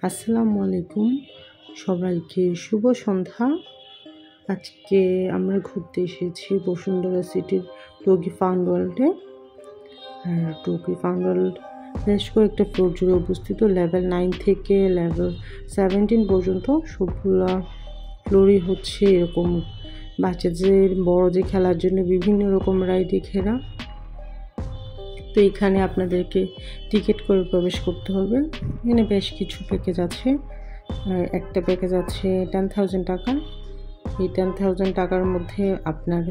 আসসালামু আলাইকুম, সবাইকে শুভ সন্ধ্যা। আজকে আমরা ঘুরতে এসেছি বসুন্ধরা সিটির টগি ফান ওয়ার্ল্ডে। আর টগি ফান ওয়ার্ল্ড বেশ কয়েকটা ফ্লোর জুড়ে অবস্থিত। লেভেল 9 থেকে লেভেল 17 পর্যন্ত সবগুলা ফ্লোরই হচ্ছে এরকম বাচ্চাদের বড়দের খেলার জন্য বিভিন্ন রকম রাইডে ঘেরা। তো এখানে আপনাদেরকে টিকিট করে প্রবেশ করতে হবে। এখানে বেশ কিছু প্যাকেজ আছে। একটা প্যাকেজ আছে 10,000 টাকা। এই 10,000 টাকার মধ্যে আপনার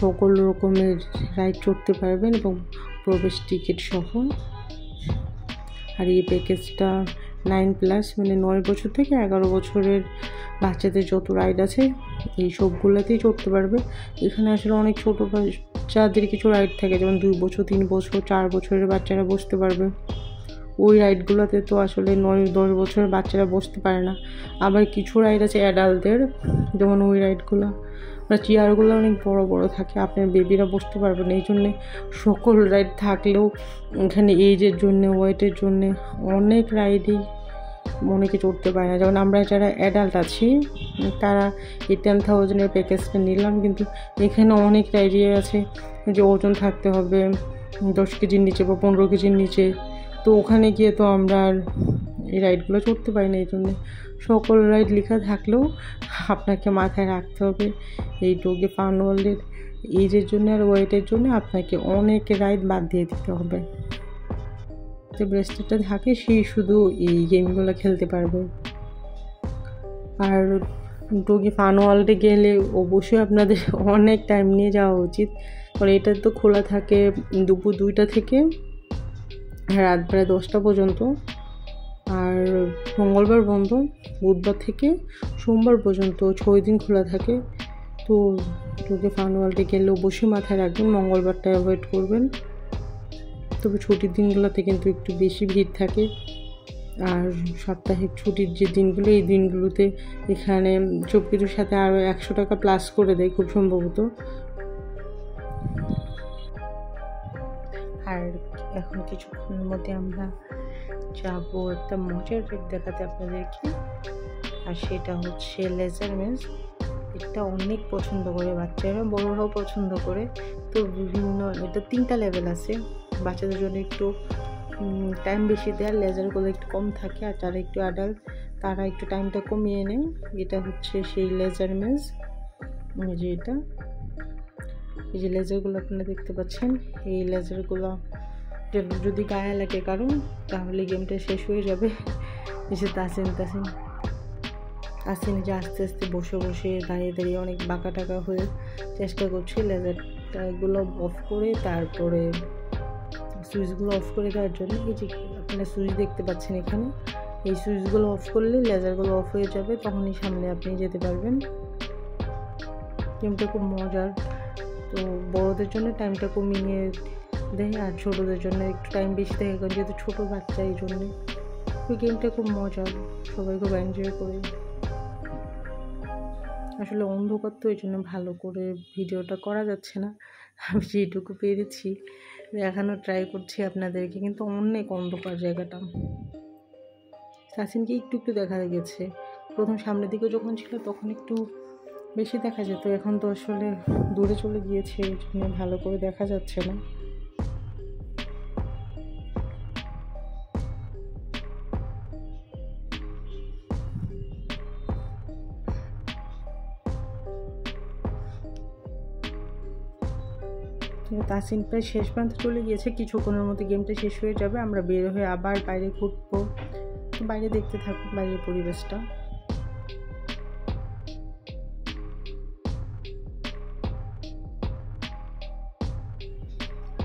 সকল রকমের রাইড চড়তে পারবেন এবং প্রবেশ টিকিট সহ। আর এই প্যাকেজটা 9+ মানে 9 বছর থেকে 11 বছরের বাচ্চাদের যত রাইড আছে এই সবগুলোতেই চড়তে পারবে। এখানে আসলে অনেক ছোটো বাচ্চাদের কিছু রাইড থাকে, যেমন 2 বছর, 3 বছর, 4 বছরের বাচ্চারা বসতে পারবে। ওই রাইডগুলোতে তো আসলে 9-10 বছরের বাচ্চারা বসতে পারে না। আবার কিছু রাইড আছে অ্যাডাল্টদের, যেমন ওই রাইডগুলো চেয়ারগুলো অনেক বড় বড় থাকে, আপনার বেবিরা বসতে পারবে না। এই জন্যে সকল রাইড থাকলেও এখানে এইজের জন্যে, ওয়েটের জন্যে অনেক রাইডই অনেকে চড়তে পারে না। যেমন আমরা যারা অ্যাডাল্ট আছি তারা এই 10,000-এর প্যাকেজটা নিলাম, কিন্তু এখানে অনেক রাইডই আছে যে ওজন থাকতে হবে 10 কেজির নিচে বা 15 কেজির নিচে। তো ওখানে গিয়ে তো আমরা আর এই রাইডগুলো চড়তে পারি না। এই জন্যে সকল রাইড লেখা থাকলেও আপনাকে মাথায় রাখতে হবে এই টগি ফান ওয়ার্ল্ডের এইজের জন্য আর ওয়েটের জন্য আপনাকে অনেক রাইড বাদ দিয়ে দিতে হবে। যে ব্রেসলেটটা থাকে সেই শুধু এই গেমগুলো খেলতে পারবে। আর টগি ফান ওয়ার্ল্ডে গেলে অবশ্যই আপনাদের অনেক টাইম নিয়ে যাওয়া উচিত, কারণ এটা তো খোলা থাকে দুপুর 2টা থেকে রাত প্রায় 10টা পর্যন্ত। আর মঙ্গলবার বন্ধ, বুধবার থেকে সোমবার পর্যন্ত 6 দিন খোলা থাকে। তো টগি ফান ওয়ার্ল্ডে গেলে অবশ্যই মাথায় রাখবেন মঙ্গলবারটা অ্যাভয়েড করবেন। তবে ছুটির দিনগুলোতে কিন্তু একটু বেশি ভিড় থাকে। আর সাপ্তাহিক ছুটির যে দিনগুলো, এই দিনগুলোতে এখানে সব কিছুর সাথে আরও 100 টাকা প্লাস করে দেয় খুব সম্ভবত। আর এখন কিছুক্ষণের মধ্যে আমরা যাবো একটা মজার রাইড দেখাতে আপনাদেরকে, আর সেটা হচ্ছে লেজার মেজ। এটা অনেক পছন্দ করে বাচ্চারা, বড়রাও পছন্দ করে। তো এটা 3টা লেভেল আছে। বাচ্চাদের জন্য একটু টাইম বেশি দেয়, লেজারগুলো একটু কম থাকে। আর যারা একটু অ্যাডাল্ট তারা একটু টাইমটা কমিয়ে নেয়। এটা হচ্ছে সেই লেজার মেজ। যে এটা এই যে লেজারগুলো আপনারা দেখতে পাচ্ছেন, এই লেজারগুলো যদি গায়ে লাগে কারণ তাহলে গেমটা শেষ হয়ে যাবে। এসে তাসিন যে আস্তে আস্তে বসে বসে দাঁড়িয়ে দাঁড়িয়ে অনেক বাঁকা টাকা হয়ে চেষ্টা করছে লেজারগুলো অফ করে, তারপরে সুইচগুলো অফ করে দেওয়ার জন্য। এই যে আপনারা সুইচ দেখতে পাচ্ছেন এখানে, এই সুইচগুলো অফ করলে লেজারগুলো অফ হয়ে যাবে, তখনই সামনে আপনি যেতে পারবেন। গেমটা খুব মজার। তো বড়দের জন্য টাইমটা কমিয়ে দেয়, আর ছোটোদের জন্য একটু টাইম বেশি দেয়, কারণ যেহেতু ছোটো বাচ্চা এই জন্যে। ওই গেমটা খুব মজার, সবাই খুব এনজয় করে। আসলে অন্ধকার তো এই জন্য ভালো করে ভিডিওটা করা যাচ্ছে না। আমি যেটুকু পেরেছি দেখানোর ট্রাই করছি আপনাদেরকে, কিন্তু অনেক অন্ধকার জায়গাটা। তাসিনকে একটু দেখা গেছে, প্রথম সামনের দিকে যখন ছিল তখন একটু বেশি দেখা যেত, এখন তো আসলে দূরে চলে গিয়েছে, এই জন্য ভালো করে দেখা যাচ্ছে না। তাসিন প্রায় শেষ প্রান্তে চলে গিয়েছে, কিছুক্ষণের মধ্যে গেমটা শেষ হয়ে যাবে। আমরা বের হয়ে আবার বাইরে ঘুরবো। বাইরে দেখতে থাকুন বাইরের পরিবেশটা।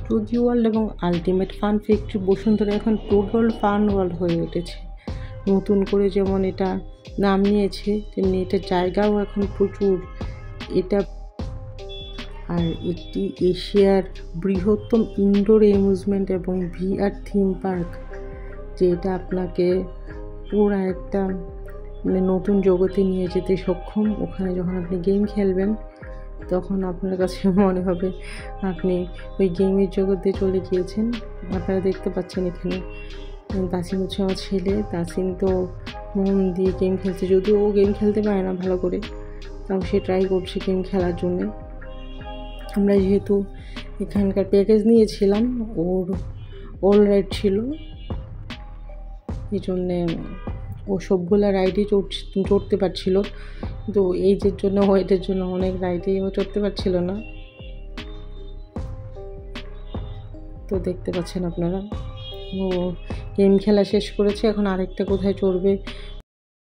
টগি ওয়ার্ল্ড এবং আলটিমেট ফান ফ্যাক্টরি বসুন্ধরা এখন টোটাল ফান ওয়ার্ল্ড হয়ে উঠেছে। নতুন করে যেমন এটা নাম নিয়েছে, তেমনি এটা জায়গাও এখন প্রচুর। এটা আর একটি এশিয়ার বৃহত্তম ইনডোর অ্যামিউজমেন্ট এবং VR থিম পার্ক, যেটা আপনাকে পুরো একটা নতুন জগতে নিয়ে যেতে সক্ষম। ওখানে যখন আপনি গেম খেলবেন তখন আপনার কাছে মনে হবে আপনি ওই গেমের জগতে চলে গিয়েছেন। আপনারা দেখতে পাচ্ছেন এখানে তাসিন হচ্ছে আমার ছেলে। তাসিন তো মন দিয়ে গেম খেলছে, যদিও ও গেম খেলতে পারে না ভালো করে, তাও সে ট্রাই করছে গেম খেলার জন্যে। আমরা যেহেতু এখানকার প্যাকেজ নিয়েছিলাম, ওর অল রাইড ছিল, এই জন্যে ও সবগুলা রাইডই চড়তে পারছিল। তো এইজের জন্য, ওয়েটের জন্য অনেক রাইডেই ও চড়তে পারছিল না। তো দেখতে পাচ্ছেন আপনারা, ও গেম খেলা শেষ করেছে, এখন আরেকটা কোথায় চড়বে